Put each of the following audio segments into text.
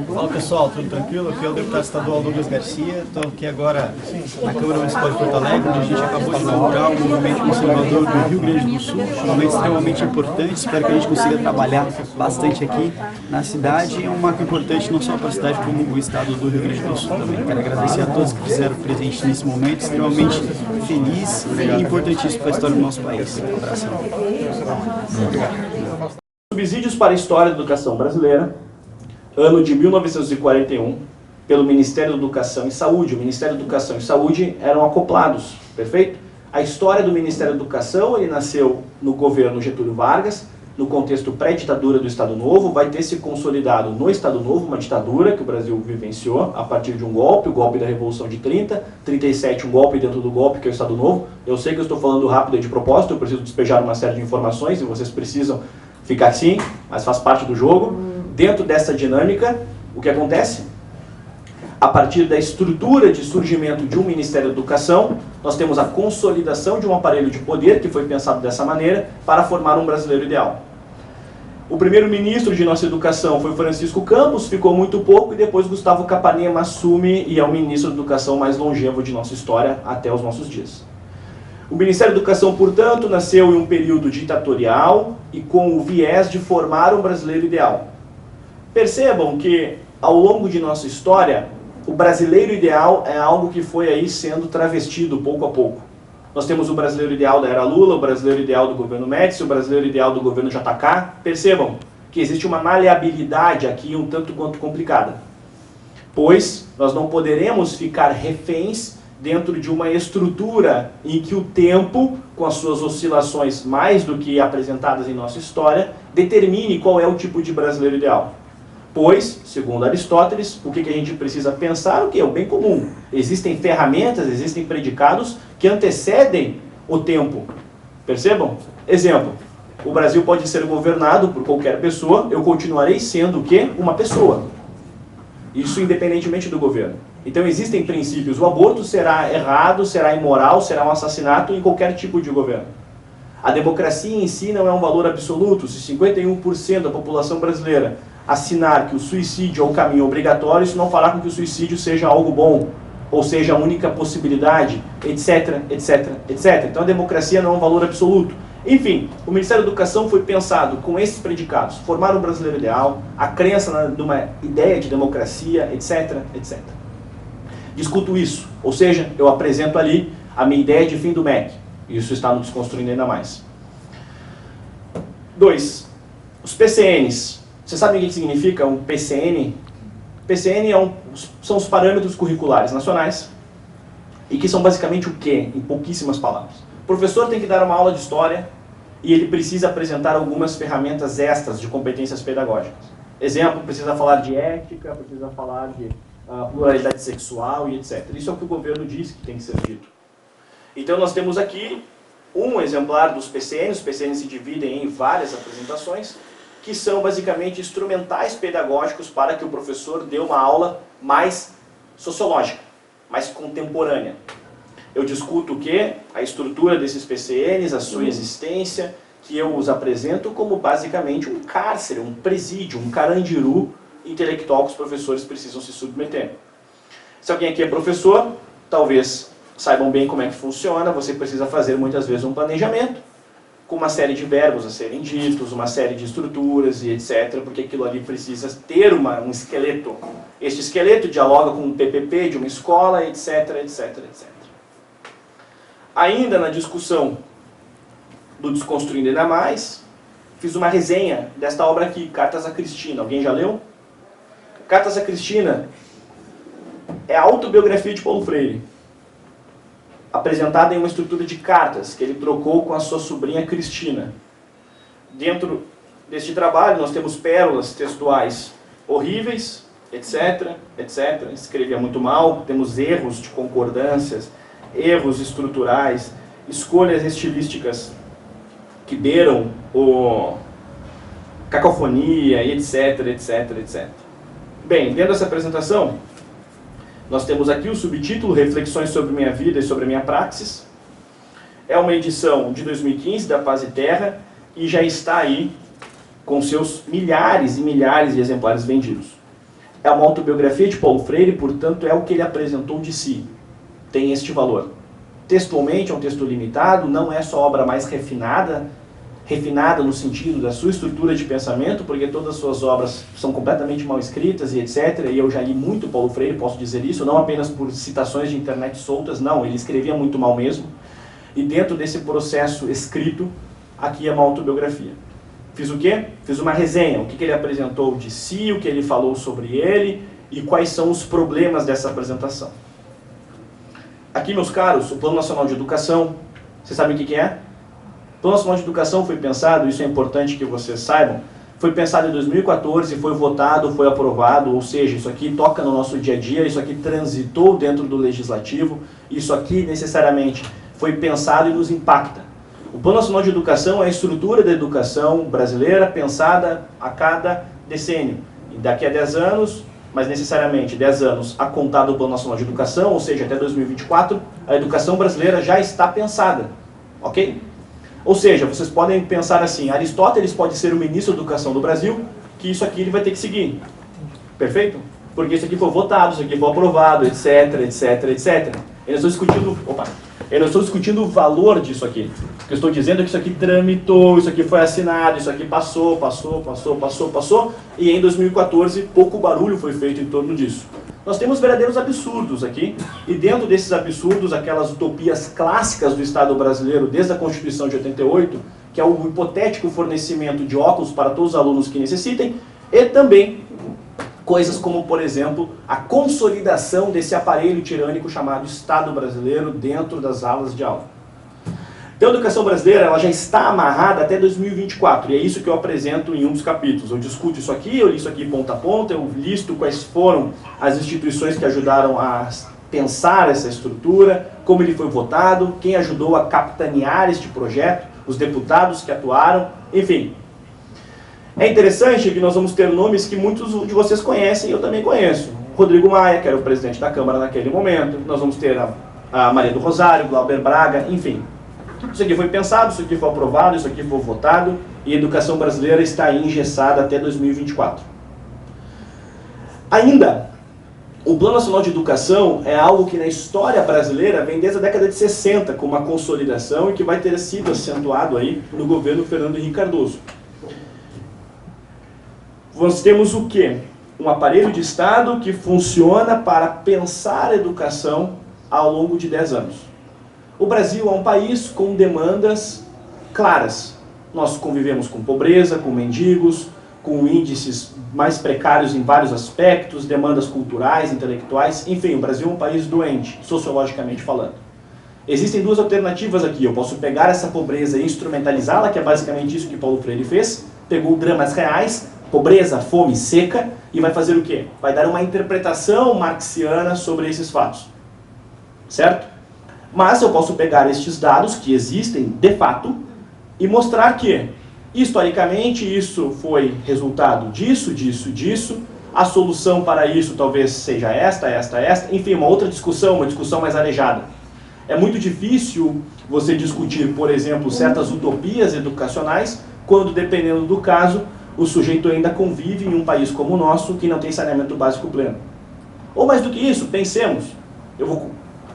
Fala pessoal, tudo tranquilo? Aqui é o deputado estadual Douglas Garcia. Estou aqui agora na Câmara Municipal de Porto Alegre, onde a gente acabou de inaugurar o movimento conservador do Rio Grande do Sul. Um momento extremamente importante, espero que a gente consiga trabalhar bastante aqui na cidade. É um marco importante não só para a cidade, como o estado do Rio Grande do Sul também. Quero agradecer a todos que fizeram presente nesse momento, extremamente feliz e importantíssimo para a história do nosso país. Um abraço. Subsídios para a História da Educação Brasileira, ano de 1941, pelo Ministério da Educação e Saúde. O Ministério da Educação e Saúde eram acoplados, perfeito? A história do Ministério da Educação, ele nasceu no governo Getúlio Vargas, no contexto pré-ditadura do Estado Novo, vai ter se consolidado no Estado Novo, uma ditadura que o Brasil vivenciou a partir de um golpe, o golpe da Revolução de 30, 37, um golpe dentro do golpe, que é o Estado Novo. Eu sei que eu estou falando rápido de propósito, eu preciso despejar uma série de informações e vocês precisam ficar assim, mas faz parte do jogo. Dentro dessa dinâmica, o que acontece? A partir da estrutura de surgimento de um Ministério da Educação, nós temos a consolidação de um aparelho de poder que foi pensado dessa maneira para formar um brasileiro ideal. O primeiro-ministro de nossa educação foi Francisco Campos, ficou muito pouco, e depois Gustavo Capanema assume e é o ministro da Educação mais longevo de nossa história até os nossos dias. O Ministério da Educação, portanto, nasceu em um período ditatorial e com o viés de formar um brasileiro ideal. Percebam que, ao longo de nossa história, o brasileiro ideal é algo que foi aí sendo travestido pouco a pouco. Nós temos o brasileiro ideal da era Lula, o brasileiro ideal do governo Médici, o brasileiro ideal do governo JK. Percebam que existe uma maleabilidade aqui um tanto quanto complicada. Pois nós não poderemos ficar reféns dentro de uma estrutura em que o tempo, com as suas oscilações mais do que apresentadas em nossa história, determine qual é o tipo de brasileiro ideal. Pois, segundo Aristóteles, o que a gente precisa pensar? O que é o bem comum. Existem ferramentas, existem predicados que antecedem o tempo. Percebam? Exemplo, o Brasil pode ser governado por qualquer pessoa, eu continuarei sendo o quê? Uma pessoa. Isso independentemente do governo. Então existem princípios. O aborto será errado, será imoral, será um assassinato em qualquer tipo de governo. A democracia em si não é um valor absoluto. Se 51% da população brasileira assinar que o suicídio é o caminho obrigatório, isso não fará com que o suicídio seja algo bom, ou seja a única possibilidade, etc, etc, etc. Então a democracia não é um valor absoluto. Enfim, o Ministério da Educação foi pensado com esses predicados: formar um brasileiro ideal, a crença numa ideia de democracia, etc, etc. Discuto isso, ou seja, eu apresento ali a minha ideia de fim do MEC. Isso está nos desconstruindo ainda mais. 2. Os PCNs. Você sabe o que significa um PCN? PCN são os parâmetros curriculares nacionais e que são basicamente o quê? Em pouquíssimas palavras. O professor tem que dar uma aula de história e ele precisa apresentar algumas ferramentas extras de competências pedagógicas. Exemplo, precisa falar de ética, precisa falar de pluralidade sexual e etc. Isso é o que o governo diz que tem que ser dito. Então nós temos aqui um exemplar dos PCNs. Os PCNs se dividem em várias apresentações, que são basicamente instrumentais pedagógicos para que o professor dê uma aula mais sociológica, mais contemporânea. Eu discuto o quê? A estrutura desses PCNs, a sua existência, que eu os apresento como basicamente um cárcere, um presídio, um carandiru intelectual que os professores precisam se submeter. Se alguém aqui é professor, talvez saibam bem como é que funciona. Você precisa fazer muitas vezes um planejamento, com uma série de verbos a serem ditos, uma série de estruturas e etc, porque aquilo ali precisa ter um esqueleto. Este esqueleto dialoga com o PPP de uma escola, etc, etc, etc. Ainda na discussão do Desconstruindo Ainda Mais, fiz uma resenha desta obra aqui, Cartas a Cristina. Alguém já leu? Cartas a Cristina é a autobiografia de Paulo Freire, apresentada em uma estrutura de cartas que ele trocou com a sua sobrinha Cristina. Dentro deste trabalho nós temos pérolas textuais horríveis, etc, etc. Escrevia muito mal, temos erros de concordâncias, erros estruturais, escolhas estilísticas que beiram cacofonia, etc, etc, etc. Bem, dentro dessa apresentação, nós temos aqui o subtítulo Reflexões sobre minha vida e sobre a minha praxis. É uma edição de 2015 da Paz e Terra e já está aí com seus milhares e milhares de exemplares vendidos. é uma autobiografia de Paulo Freire, portanto é o que ele apresentou de si. Tem este valor. Textualmente é um texto limitado, não é só obra mais refinada no sentido da sua estrutura de pensamento, porque todas as suas obras são completamente mal escritas e etc. E eu já li muito Paulo Freire, posso dizer isso, não apenas por citações de internet soltas, não, ele escrevia muito mal mesmo. E dentro desse processo escrito, aqui é uma autobiografia. Fiz o quê? Fiz uma resenha, o que ele apresentou de si, o que ele falou sobre ele e quais são os problemas dessa apresentação. Aqui, meus caros, o Plano Nacional de Educação, vocês sabem o que é? O Plano Nacional de Educação foi pensado, isso é importante que vocês saibam, foi pensado em 2014, foi votado, foi aprovado, ou seja, isso aqui toca no nosso dia a dia, isso aqui transitou dentro do Legislativo, isso aqui necessariamente foi pensado e nos impacta. O Plano Nacional de Educação é a estrutura da educação brasileira pensada a cada decênio. E daqui a 10 anos, mas necessariamente 10 anos a contar do Plano Nacional de Educação, ou seja, até 2024, a educação brasileira já está pensada. Ok? Ou seja, vocês podem pensar assim, Aristóteles pode ser o ministro da Educação do Brasil, que isso aqui ele vai ter que seguir. Perfeito? Porque isso aqui foi votado, isso aqui foi aprovado, etc, etc, etc. Eu não estou discutindo o valor disso aqui. O que eu estou dizendo é que isso aqui tramitou, isso aqui foi assinado, isso aqui passou, e em 2014 pouco barulho foi feito em torno disso. Nós temos verdadeiros absurdos aqui, e dentro desses absurdos, aquelas utopias clássicas do Estado brasileiro desde a Constituição de 88, que é o hipotético fornecimento de óculos para todos os alunos que necessitem, e também coisas como, por exemplo, a consolidação desse aparelho tirânico chamado Estado brasileiro dentro das aulas de aula. Então, a educação brasileira ela já está amarrada até 2024, e é isso que eu apresento em um dos capítulos. Eu discuto isso aqui, eu li isso aqui ponta a ponta, eu listo quais foram as instituições que ajudaram a pensar essa estrutura, como ele foi votado, quem ajudou a capitanear este projeto, os deputados que atuaram, enfim. É interessante que nós vamos ter nomes que muitos de vocês conhecem e eu também conheço. Rodrigo Maia, que era o presidente da Câmara naquele momento, nós vamos ter a Maria do Rosário, Glauber Braga, enfim. Isso aqui foi pensado, isso aqui foi aprovado, isso aqui foi votado e a educação brasileira está engessada até 2024. Ainda, o Plano Nacional de Educação é algo que na história brasileira vem desde a década de 60 com uma consolidação e que vai ter sido acentuado aí no governo Fernando Henrique Cardoso. Nós temos o quê? Um aparelho de Estado que funciona para pensar a educação ao longo de 10 anos. O Brasil é um país com demandas claras. Nós convivemos com pobreza, com mendigos, com índices mais precários em vários aspectos, demandas culturais, intelectuais, enfim, o Brasil é um país doente, sociologicamente falando. Existem duas alternativas aqui. Eu posso pegar essa pobreza e instrumentalizá-la, que é basicamente isso que Paulo Freire fez, pegou dramas reais, pobreza, fome, seca, e vai fazer o quê? Vai dar uma interpretação marxiana sobre esses fatos. Certo? Mas eu posso pegar estes dados que existem de fato e mostrar que, historicamente, isso foi resultado disso, a solução para isso talvez seja esta, enfim, uma outra discussão, uma discussão mais arejada. É muito difícil você discutir, por exemplo, certas utopias educacionais, quando, dependendo do caso, o sujeito ainda convive em um país como o nosso, que não tem saneamento básico pleno. Ou mais do que isso, pensemos,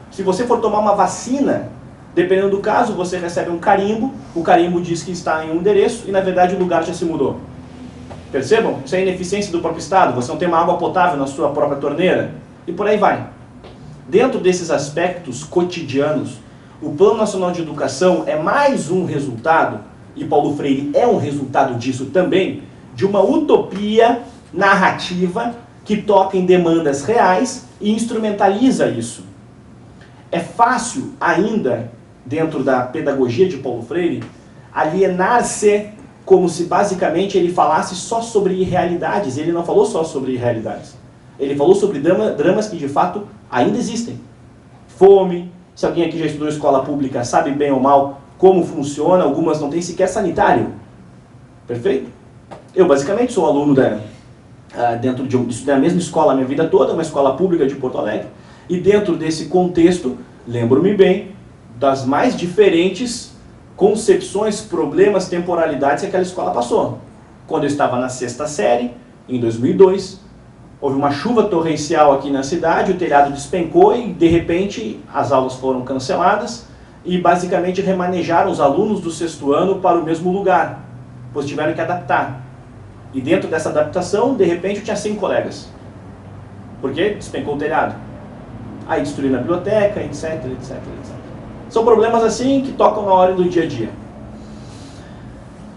se você for tomar uma vacina, dependendo do caso, você recebe um carimbo, o carimbo diz que está em um endereço e na verdade o lugar já se mudou. Percebam? Isso é a ineficiência do próprio Estado, você não tem uma água potável na sua própria torneira, e por aí vai. Dentro desses aspectos cotidianos, o Plano Nacional de Educação é mais um resultado, e Paulo Freire é um resultado disso também, de uma utopia narrativa que toca em demandas reais e instrumentaliza isso. É fácil ainda, dentro da pedagogia de Paulo Freire, alienar-se como se basicamente ele falasse só sobre irrealidades. Ele não falou só sobre irrealidades. Ele falou sobre dramas que de fato ainda existem. Fome, se alguém aqui já estudou escola pública sabe bem ou mal como funciona, algumas não têm sequer sanitário. Perfeito? Eu basicamente sou aluno estudei na mesma escola a minha vida toda, uma escola pública de Porto Alegre. E dentro desse contexto, lembro-me bem das mais diferentes concepções, problemas, temporalidades que aquela escola passou. Quando eu estava na 6ª série, em 2002, houve uma chuva torrencial aqui na cidade, o telhado despencou e, de repente, as aulas foram canceladas e, basicamente, remanejaram os alunos do 6º ano para o mesmo lugar, pois tiveram que adaptar. E dentro dessa adaptação, de repente, eu tinha 100 colegas. Por quê? Despencou o telhado. Aí destruíram a biblioteca, etc, etc, etc. São problemas assim que tocam na hora do dia a dia.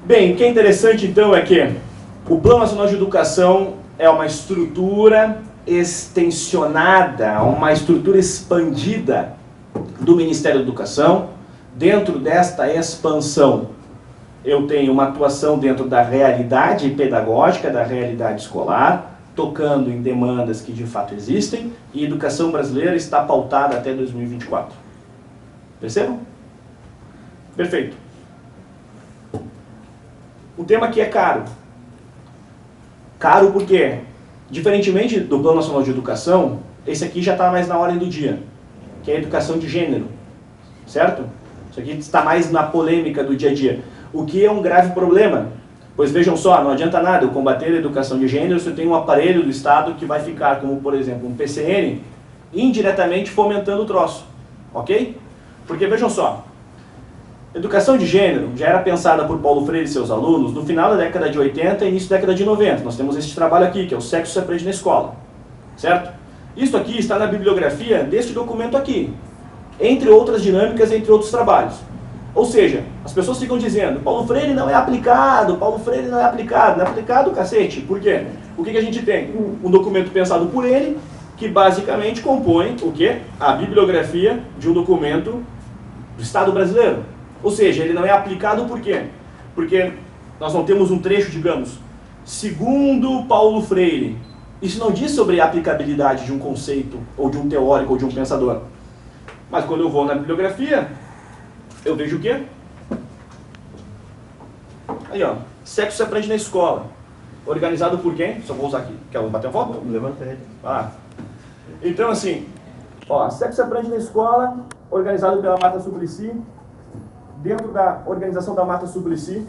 Bem, o que é interessante então é que o Plano Nacional de Educação é uma estrutura extensionada, uma estrutura expandida do Ministério da Educação. Dentro desta expansão, eu tenho uma atuação dentro da realidade pedagógica, da realidade escolar, tocando em demandas que de fato existem, e a educação brasileira está pautada até 2024. Percebam? Perfeito. O tema aqui é caro. Caro porque, diferentemente do Plano Nacional de Educação, esse aqui já está mais na ordem do dia, que é a educação de gênero. Certo? Isso aqui está mais na polêmica do dia a dia. O que é um grave problema. Pois vejam só, não adianta nada eu combater a educação de gênero se eu tenho um aparelho do Estado que vai ficar, como por exemplo, um PCN, indiretamente fomentando o troço. Ok? Porque vejam só, educação de gênero já era pensada por Paulo Freire e seus alunos no final da década de 80 e início da década de 90. Nós temos este trabalho aqui, que é o Sexo se aprende na escola. Certo? Isso aqui está na bibliografia deste documento aqui, entre outras dinâmicas, entre outros trabalhos. Ou seja, as pessoas ficam dizendo, Paulo Freire não é aplicado, Paulo Freire não é aplicado. Não é aplicado, cacete. Por quê? O que a gente tem? Um documento pensado por ele, que basicamente compõe o quê? A bibliografia de um documento do Estado brasileiro. Ou seja, ele não é aplicado por quê? Porque nós não temos um trecho, digamos, segundo Paulo Freire. Isso não diz sobre a aplicabilidade de um conceito, ou de um teórico, ou de um pensador. Mas quando eu vou na bibliografia, eu vejo o quê? Aí, ó. Sexo se aprende na escola. Organizado por quem? Só vou usar aqui. Quer bater uma foto? Levanta ele. Ah. Então, assim, ó, Sexo se aprende na escola, organizado pela Marta Suplicy. Dentro da organização da Marta Suplicy.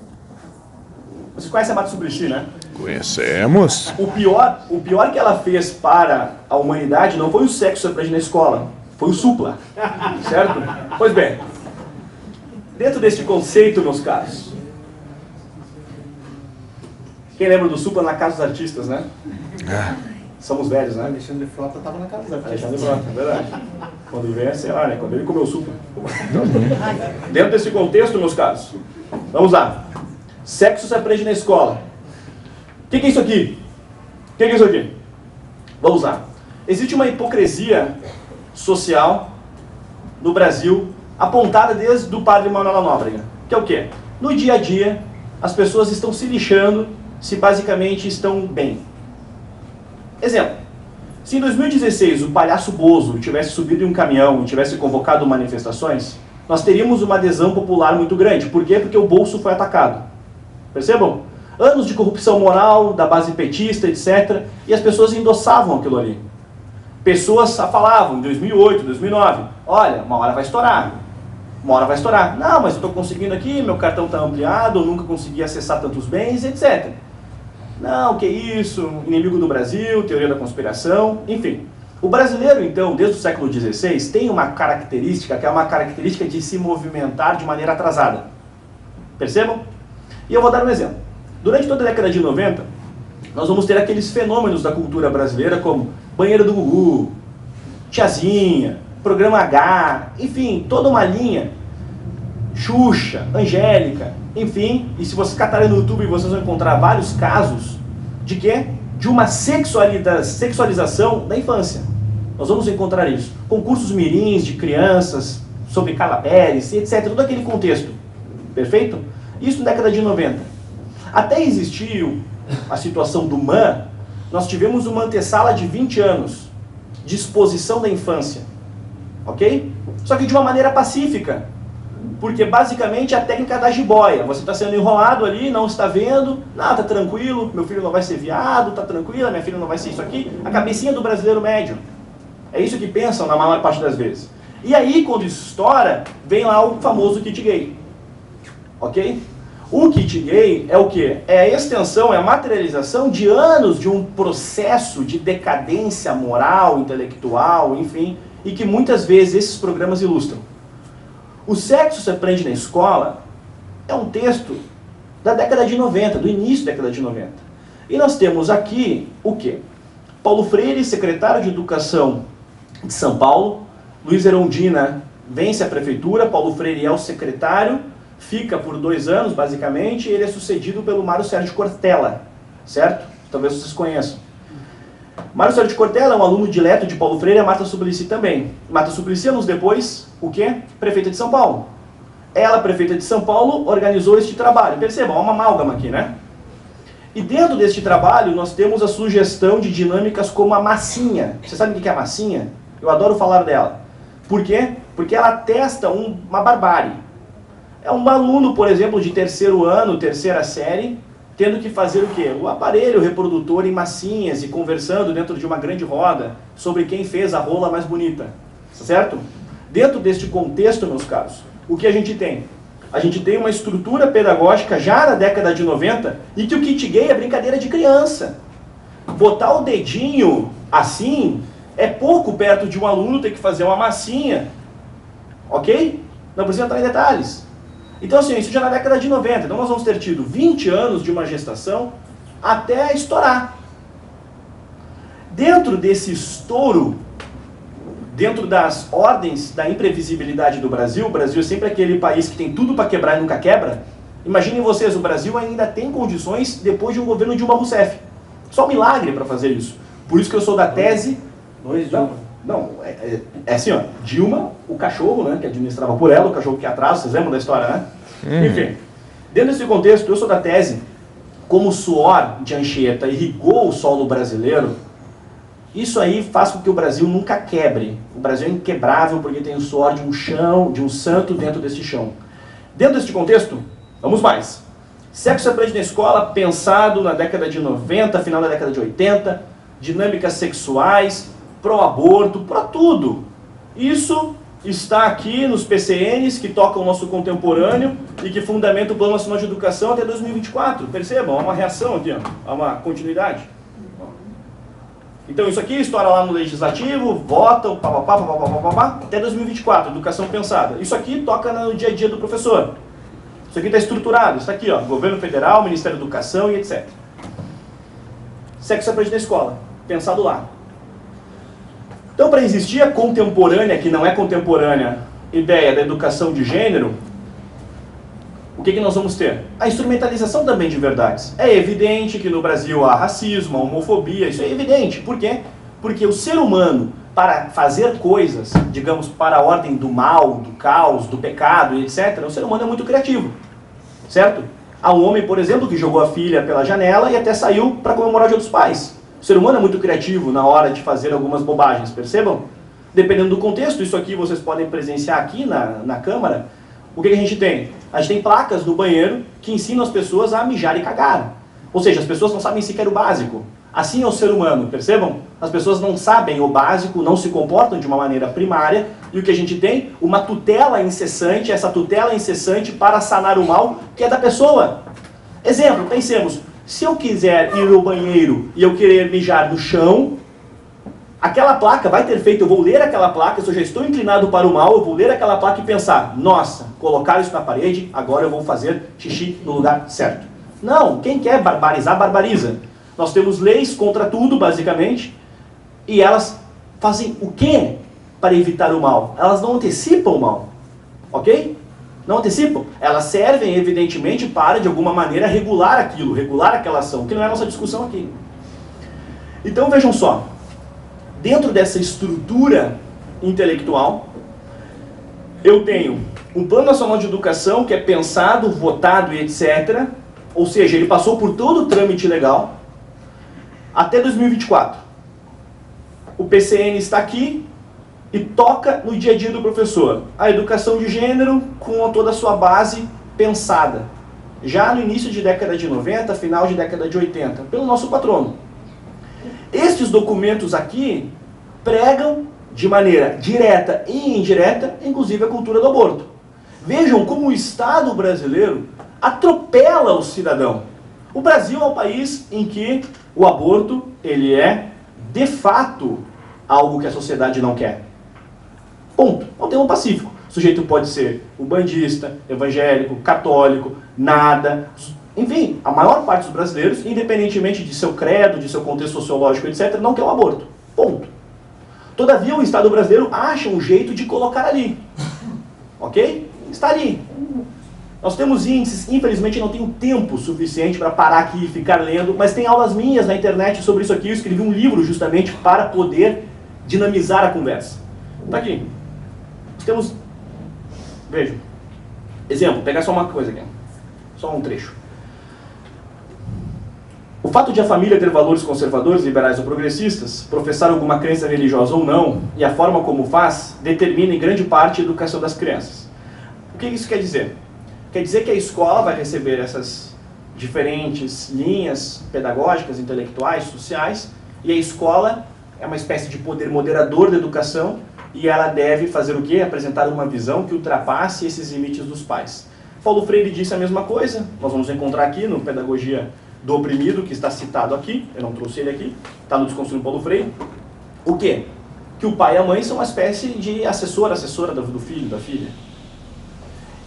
Vocês conhecem a Marta Suplicy, né? Conhecemos. O pior que ela fez para a humanidade não foi o sexo se aprende na escola, foi o supla. Certo? Pois bem, dentro deste conceito, meus caros, quem lembra do supla na Casa dos Artistas, né? Somos velhos, né? Alexandre Frota estava na casa da Alexandre Frota, é verdade. Quando ele vem, sei lá, né? Quando ele comeu supla. Dentro desse contexto, meus caros, vamos lá. Sexo se aprende na escola. O que é isso aqui? O que é isso aqui? Vamos lá. Existe uma hipocrisia social no Brasil, apontada desde o padre Manuel Nóbrega. Que é o quê? No dia a dia, as pessoas estão se lixando se basicamente estão bem. Exemplo. Se em 2016 o palhaço Bozo tivesse subido em um caminhão e tivesse convocado manifestações, nós teríamos uma adesão popular muito grande. Por quê? Porque o bolso foi atacado. Percebam? Anos de corrupção moral, da base petista, etc. E as pessoas endossavam aquilo ali. Pessoas falavam em 2008, 2009, olha, uma hora vai estourar. Uma hora vai estourar. Não, mas eu estou conseguindo aqui, meu cartão está ampliado, eu nunca consegui acessar tantos bens, etc. Não, que isso, inimigo do Brasil, teoria da conspiração, enfim. O brasileiro, então, desde o século XVI, tem uma característica que é uma característica de se movimentar de maneira atrasada. Percebam? E eu vou dar um exemplo. Durante toda a década de 90, nós vamos ter aqueles fenômenos da cultura brasileira como Banheiro do Gugu, Tiazinha, Programa H, enfim, toda uma linha, Xuxa, Angélica, enfim, e se vocês catarem no YouTube, vocês vão encontrar vários casos de quê? De uma sexualização da infância. Nós vamos encontrar isso. Concursos mirins de crianças, sobre Carla Pérez, etc. Todo aquele contexto. Perfeito? Isso na década de 90. Até existiu a situação do MAN, nós tivemos uma antessala de 20 anos de exposição da infância. Ok? Só que de uma maneira pacífica. Porque basicamente é a técnica da jiboia. Você está sendo enrolado ali, não está vendo, tá tranquilo, meu filho não vai ser viado, tá tranquila, minha filha não vai ser isso aqui. A cabecinha do brasileiro médio. É isso que pensam na maior parte das vezes. E aí, quando isso estoura, vem lá o famoso kit gay. Ok? O kit gay é o quê? É a extensão, é a materialização de anos de um processo de decadência moral, intelectual, enfim, e que muitas vezes esses programas ilustram. O Sexo se Aprende na Escola é um texto da década de 90, do início da década de 90. E nós temos aqui o quê? Paulo Freire, secretário de Educação de São Paulo, Luiz Erundina vence a prefeitura, Paulo Freire é o secretário, fica por 2 anos, basicamente, e ele é sucedido pelo Mário Sérgio Cortella, certo? Talvez vocês conheçam. Mário Sérgio Cortella é um aluno dileto de Paulo Freire, e a Marta Suplicy também. Marta Suplicy, anos depois, o quê? Prefeita de São Paulo. Ela, prefeita de São Paulo, organizou este trabalho. Percebam, é uma amálgama aqui, né? E dentro deste trabalho, nós temos a sugestão de dinâmicas como a massinha. Você sabe o que é a massinha? Eu adoro falar dela. Por quê? Porque ela testa uma barbárie. É um aluno, por exemplo, de 3º ano, 3ª série, tendo que fazer o quê? O aparelho reprodutor em massinhas e conversando dentro de uma grande roda sobre quem fez a rola mais bonita. Certo? Dentro deste contexto, meus caros, o que a gente tem? A gente tem uma estrutura pedagógica já na década de 90 e que o kit gay é brincadeira de criança. Botar o dedinho assim é pouco perto de um aluno ter que fazer uma massinha. Ok? Não precisa entrar em detalhes. Então assim, isso já na década de 90. Então nós vamos ter tido 20 anos de uma gestação até estourar. Dentro desse estouro, dentro das ordens da imprevisibilidade do Brasil, o Brasil é sempre aquele país que tem tudo para quebrar e nunca quebra. Imaginem vocês, o Brasil ainda tem condições depois de um governo Dilma Rousseff. Só um milagre para fazer isso. Por isso que eu sou da tese... É assim, ó, Dilma, o cachorro, né, que administrava por ela, o cachorro que atrasa, vocês lembram da história, né? Enfim, dentro desse contexto, eu sou da tese, como o suor de Anchieta irrigou o solo brasileiro, isso aí faz com que o Brasil nunca quebre. O Brasil é inquebrável porque tem o suor de um chão, de um santo dentro desse chão. Dentro deste contexto, vamos mais. Sexo se Aprende na Escola, pensado na década de 90, final da década de 80, dinâmicas sexuais, pró-aborto, pró-tudo. Isso está aqui nos PCNs que tocam o nosso contemporâneo e que fundamentam o Plano Nacional de Educação até 2024. Percebam, há uma reação aqui, ó, há uma continuidade. Então isso aqui estoura lá no Legislativo, votam, até 2024, educação pensada. Isso aqui toca no dia a dia do professor. Isso aqui está estruturado, isso aqui, ó, Governo Federal, Ministério da Educação e etc. Sexo se Aprende na Escola, pensado lá. Então, para existir a contemporânea, que não é contemporânea, ideia da educação de gênero, o que nós vamos ter? A instrumentalização também de verdades. É evidente que no Brasil há racismo, há homofobia, isso é evidente. Por quê? Porque o ser humano, para fazer coisas, digamos, para a ordem do mal, do caos, do pecado, etc., o ser humano é muito criativo. Certo? Há um homem, por exemplo, que jogou a filha pela janela e até saiu para comemorar o Dia dos Pais. O ser humano é muito criativo na hora de fazer algumas bobagens, percebam? Dependendo do contexto, isso aqui vocês podem presenciar aqui na Câmara. O que a gente tem? A gente tem placas no banheiro que ensinam as pessoas a mijar e cagar. Ou seja, as pessoas não sabem sequer o básico. Assim é o ser humano, percebam? As pessoas não sabem o básico, não se comportam de uma maneira primária. E o que a gente tem? Uma tutela incessante, essa tutela incessante para sanar o mal que é da pessoa. Exemplo, pensemos, se eu quiser ir ao banheiro e eu querer mijar no chão, aquela placa vai ter feito, eu vou ler aquela placa, se eu já estou inclinado para o mal, eu vou ler aquela placa e pensar, nossa, colocar isso na parede, agora eu vou fazer xixi no lugar certo. Não, quem quer barbarizar, barbariza. Nós temos leis contra tudo, basicamente, e elas fazem o quê para evitar o mal? Elas não antecipam o mal, ok? Não antecipam. Elas servem, evidentemente, para, de alguma maneira, regular aquilo, regular aquela ação, que não é a nossa discussão aqui. Então, vejam só. Dentro dessa estrutura intelectual, eu tenho um Plano Nacional de Educação que é pensado, votado e etc. Ou seja, ele passou por todo o trâmite legal até 2024. O PCN está aqui e toca no dia a dia do professor. A educação de gênero com toda a sua base pensada. Já no início de década de 90, final de década de 80, pelo nosso patrono. Estes documentos aqui pregam de maneira direta e indireta, inclusive a cultura do aborto. Vejam como o Estado brasileiro atropela o cidadão. O Brasil é um país em que o aborto, ele é, de fato, algo que a sociedade não quer. Ponto. É um termo pacífico. O sujeito pode ser umbandista, evangélico, católico, nada. Enfim, a maior parte dos brasileiros, independentemente de seu credo, de seu contexto sociológico, etc., não quer o aborto. Ponto. Todavia, o Estado brasileiro acha um jeito de colocar ali. Ok? Está ali. Nós temos índices, infelizmente não tenho tempo suficiente para parar aqui e ficar lendo, mas tem aulas minhas na internet sobre isso aqui. Eu escrevi um livro justamente para poder dinamizar a conversa. Está aqui. Nós temos... Vejam. Exemplo, pegar só uma coisa aqui. Só um trecho. O fato de a família ter valores conservadores, liberais ou progressistas, professar alguma crença religiosa ou não, e a forma como faz, determina em grande parte a educação das crianças. O que isso quer dizer? Quer dizer que a escola vai receber essas diferentes linhas pedagógicas, intelectuais, sociais, e a escola é uma espécie de poder moderador da educação, e ela deve fazer o quê? Apresentar uma visão que ultrapasse esses limites dos pais. Paulo Freire disse a mesma coisa, nós vamos encontrar aqui no Pedagogia do Oprimido, que está citado aqui, eu não trouxe ele aqui, está no Desconstruindo Paulo Freire. O quê? Que o pai e a mãe são uma espécie de assessora do filho, da filha.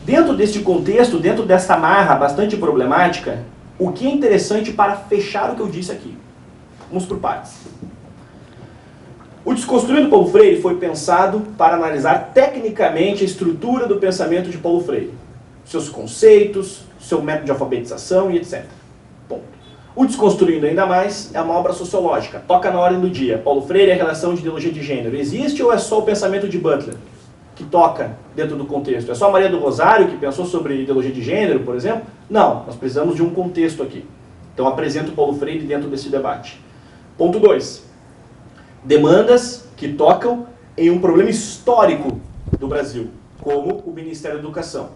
Dentro deste contexto, dentro dessa amarra bastante problemática, o que é interessante para fechar o que eu disse aqui? Vamos por partes. O Desconstruindo Paulo Freire foi pensado para analisar tecnicamente a estrutura do pensamento de Paulo Freire, seus conceitos, seu método de alfabetização e etc. Ponto. O Desconstruindo ainda mais é uma obra sociológica, toca na ordem do dia. Paulo Freire é a relação de ideologia de gênero. Existe ou é só o pensamento de Butler que toca dentro do contexto? É só a Maria do Rosário que pensou sobre ideologia de gênero, por exemplo? Não, nós precisamos de um contexto aqui. Então apresento Paulo Freire dentro desse debate. Ponto 2. Demandas que tocam em um problema histórico do Brasil, como o Ministério da Educação.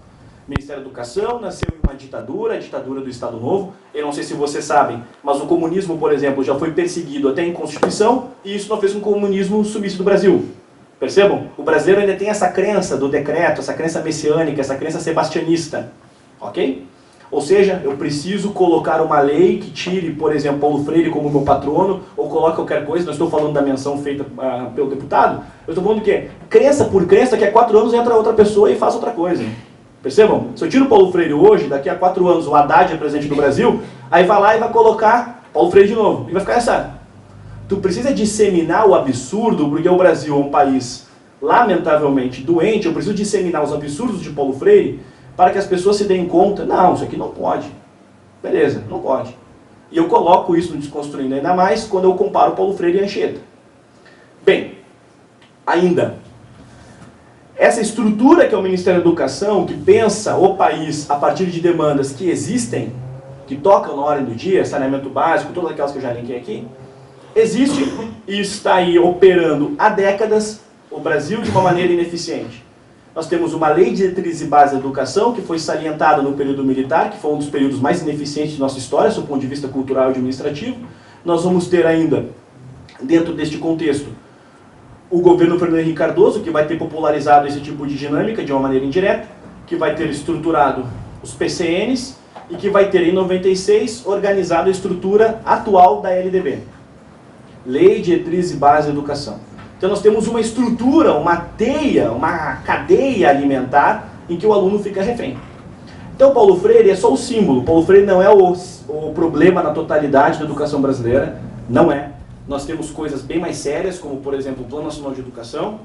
O Ministério da Educação nasceu em uma ditadura, a ditadura do Estado Novo. Eu não sei se vocês sabem, mas o comunismo, por exemplo, já foi perseguido até em Constituição, e isso não fez com que o comunismo sumisse do Brasil. Percebam? O brasileiro ainda tem essa crença do decreto, essa crença messiânica, essa crença sebastianista. Ok? Ou seja, eu preciso colocar uma lei que tire, por exemplo, Paulo Freire como meu patrono, ou coloque qualquer coisa. Não estou falando da menção feita pelo deputado. Eu estou falando do quê? Crença por crença, daqui a 4 anos entra outra pessoa e faz outra coisa. Percebam? Se eu tiro Paulo Freire hoje, daqui a 4 anos o Haddad é presidente do Brasil, aí vai lá e vai colocar Paulo Freire de novo. E vai ficar essa... Tu precisa disseminar o absurdo, porque o Brasil é um país lamentavelmente doente. Eu preciso disseminar os absurdos de Paulo Freire para que as pessoas se deem conta. Não, isso aqui não pode. Beleza, não pode. E eu coloco isso no Desconstruindo ainda mais quando eu comparo Paulo Freire e Anchieta. Bem, ainda... Essa estrutura que é o Ministério da Educação, que pensa o país a partir de demandas que existem, que tocam na ordem do dia, saneamento básico, todas aquelas que eu já linkei aqui, existe e está aí operando há décadas o Brasil de uma maneira ineficiente. Nós temos uma lei de diretriz e base da educação que foi salientada no período militar, que foi um dos períodos mais ineficientes de nossa história, do ponto de vista cultural e administrativo. Nós vamos ter ainda, dentro deste contexto, o governo Fernando Henrique Cardoso, que vai ter popularizado esse tipo de dinâmica de uma maneira indireta, que vai ter estruturado os PCNs e que vai ter, em 96, organizado a estrutura atual da LDB. Lei de Diretriz e Base da Educação. Então nós temos uma estrutura, uma teia, uma cadeia alimentar em que o aluno fica refém. Então Paulo Freire é só o símbolo. Paulo Freire não é o problema na totalidade da educação brasileira, não é. Nós temos coisas bem mais sérias, como, por exemplo, o Plano Nacional de Educação,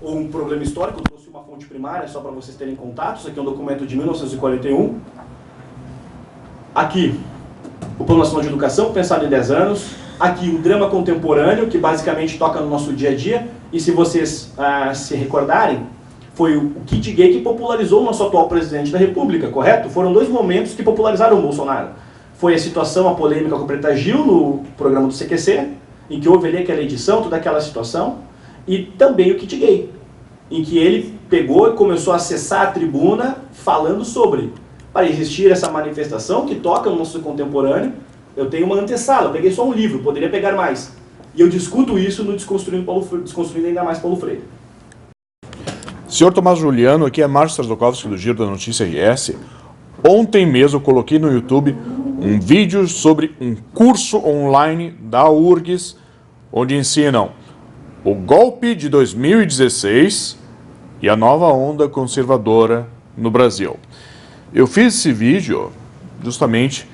ou um problema histórico. Eu trouxe uma fonte primária, só para vocês terem contato. Isso aqui é um documento de 1941. Aqui, o Plano Nacional de Educação, pensado em 10 anos. Aqui, o drama contemporâneo, que basicamente toca no nosso dia a dia. E se vocês se recordarem, foi o kit gay que popularizou o nosso atual presidente da República, correto? Foram 2 momentos que popularizaram o Bolsonaro. Foi a situação, a polêmica com o Preta Gil, no programa do CQC, em que houve ali aquela edição, toda aquela situação, e também o kit gay, em que ele pegou e começou a acessar a tribuna falando sobre, para existir essa manifestação que toca no nosso contemporâneo. Eu tenho uma antessala, eu peguei só um livro, poderia pegar mais, e eu discuto isso no Desconstruindo ainda mais Paulo Freire. Senhor Tomás Juliano, aqui é Márcio Sardokovski do Giro da Notícia RS. ontem mesmo eu coloquei no YouTube um vídeo sobre um curso online da URGS, onde ensinam o golpe de 2016 e a nova onda conservadora no Brasil. Eu fiz esse vídeo justamente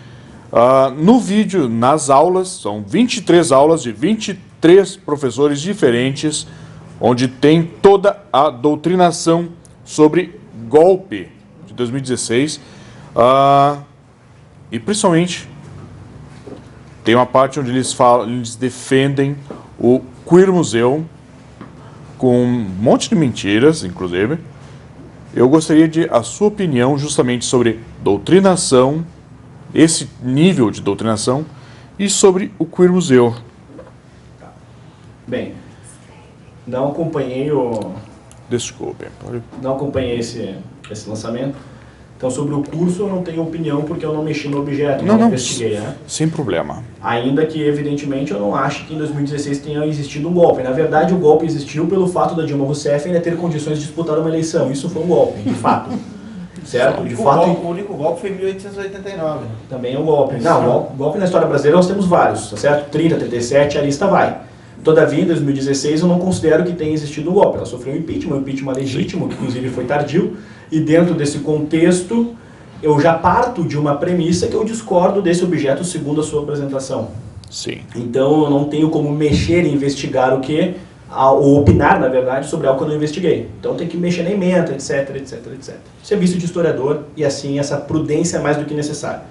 no vídeo, nas aulas, são 23 aulas de 23 professores diferentes, onde tem toda a doutrinação sobre golpe de 2016 e principalmente tem uma parte onde eles defendem o Queer Museu com um monte de mentiras, inclusive. Eu gostaria de a sua opinião justamente sobre doutrinação, esse nível de doutrinação, e sobre o Queer Museu. Bem, não acompanhei Desculpe. Não acompanhei esse lançamento. Então, sobre o curso, eu não tenho opinião porque eu não mexi no objeto, não investiguei, né? Sem problema. Ainda que, evidentemente, eu não acho que em 2016 tenha existido um golpe. Na verdade, o golpe existiu pelo fato da Dilma Rousseff ainda ter condições de disputar uma eleição. Isso foi um golpe, de fato. Certo? De fato. O único golpe foi em 1889. Também é um golpe. Não, golpe na história brasileira nós temos vários, tá certo? 30, 37, a lista vai. Todavia, em 2016, eu não considero que tenha existido um golpe. Ela sofreu um impeachment legítimo, que inclusive foi tardio. E dentro desse contexto, eu já parto de uma premissa que eu discordo desse objeto segundo a sua apresentação. Sim. Então, eu não tenho como mexer e investigar ou opinar, na verdade, sobre algo que eu não investiguei. Então, tem que mexer na ementa, etc, etc, etc. Serviço de historiador, e assim, essa prudência é mais do que necessária.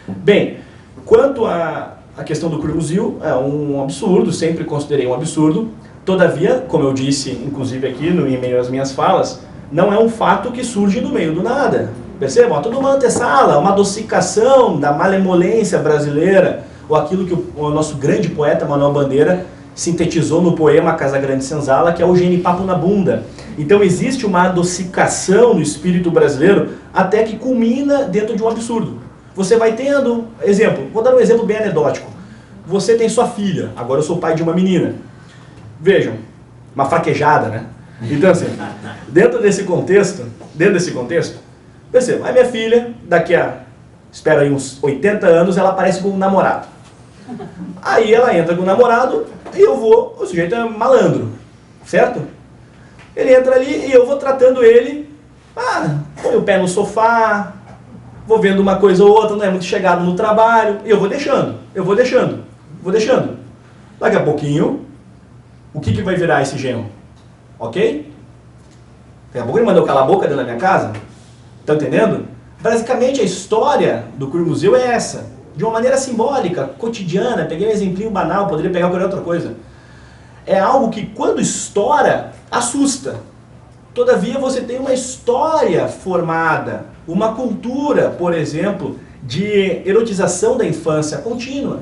Bem, quanto à questão do Queer Museu, é um absurdo, sempre considerei um absurdo. Todavia, como eu disse, inclusive aqui em meio às minhas falas, não é um fato que surge do meio do nada. Percebam? Toda uma antessala, uma adocicação da malemolência brasileira, ou aquilo que o nosso grande poeta Manuel Bandeira sintetizou no poema Casa Grande Senzala, que é o genipapo na bunda. Então existe uma adocicação no espírito brasileiro até que culmina dentro de um absurdo. Você vai tendo, exemplo, vou dar um exemplo bem anedótico. Você tem sua filha, agora eu sou pai de uma menina. Vejam, uma fraquejada, né? Então assim, dentro desse contexto, perceba, a minha filha, daqui a, espera aí uns 80 anos, ela aparece com um namorado. Aí ela entra com o namorado e o sujeito é malandro, certo? Ele entra ali e eu vou tratando ele, põe o pé no sofá, vou vendo uma coisa ou outra, não é muito chegado no trabalho, e eu vou deixando. Daqui a pouquinho, o que vai virar esse genro? Ok? Daqui a pouco ele mandou calar a boca dentro da minha casa. Estão entendendo? Basicamente a história do Queer Museu é essa. De uma maneira simbólica, cotidiana, peguei um exemplinho banal, poderia pegar qualquer outra coisa. É algo que quando estoura, assusta. Todavia você tem uma história formada, uma cultura, por exemplo, de erotização da infância contínua.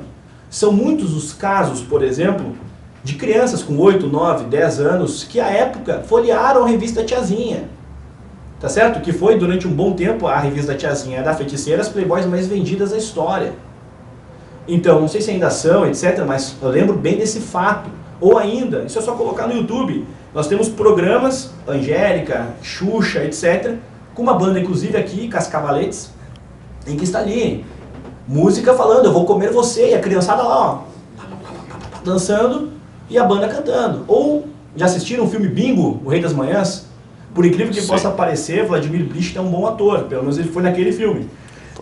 São muitos os casos, por exemplo, de crianças com 8, 9, 10 anos que à época folhearam a revista Tiazinha. Tá certo? Que foi durante um bom tempo a revista Tiazinha da Feiticeira, as Playboys mais vendidas da história. Então, não sei se ainda são, etc., mas eu lembro bem desse fato. Ou ainda, isso é só colocar no YouTube, nós temos programas, Angélica, Xuxa, etc., com uma banda inclusive aqui, Cascavaletes, em que está ali, música falando, eu vou comer você, e a criançada lá, ó, dançando, e a banda cantando. Ou, já assistiram o filme Bingo, O Rei das Manhãs? Por incrível que possa parecer, Vladimir Brist é um bom ator, pelo menos ele foi naquele filme.